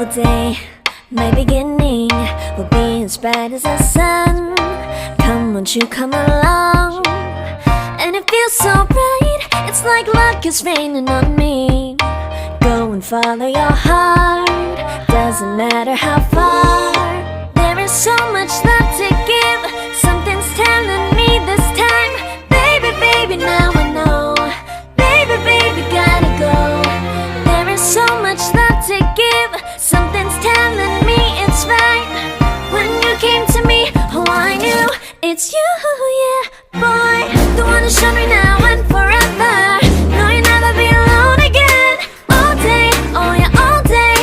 beautiful day. My beginning will be as bright as the sun. Come, won't you come along? And it feels so bright, it's like luck is raining on me. Go and follow your heart, doesn't matter how far. There is so much love to give, something's telling me this time. Baby, baby, now I know. Baby, baby, gotta go. There is so much love to give, something's telling me it's right. When you came to me, oh I knew it's you, yeah, boy. The one who showed me now and forever. No, you'll never be alone again. All day, oh yeah, all day.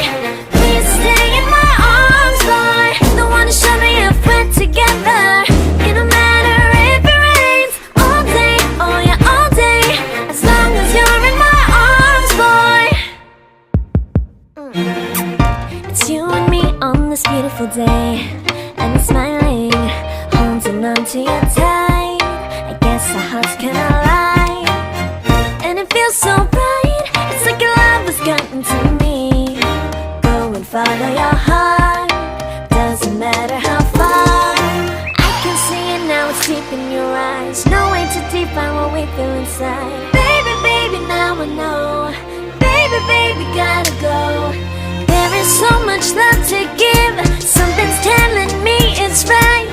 Please stay in my arms, boy. The one who showed me if we're together. It don't matter if it rains. All day, oh yeah, all day. As long as you're in my arms, boy. It's you and me on this beautiful day, and it's smiling, holding on to you tight. I guess our hearts can align, and it feels so bright. It's like your love has gotten to me. Go and follow your heart, doesn't matter how far. I can see it now, it's deep in your eyes. No way to define what we feel inside. Baby, baby, now I know. Baby, baby, gotta go. There is so much love to give, something's telling me it's right.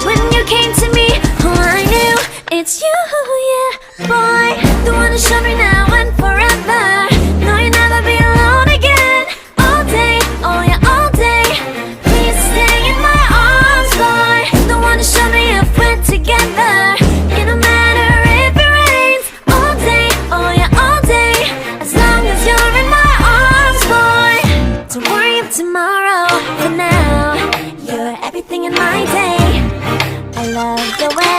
When you came to me, oh I knew it's you, yeah, boy. The one who showed me now and forever. No, you'll never be alone again. All day, oh yeah, all day. Please stay in my arms, boy. The one who showed me if we're together. It don't matter if it rains. All day, oh yeah, all day. As long as you're in my arms, boy. Don't worry of tomorrow, for now you're everything in my day. I love the way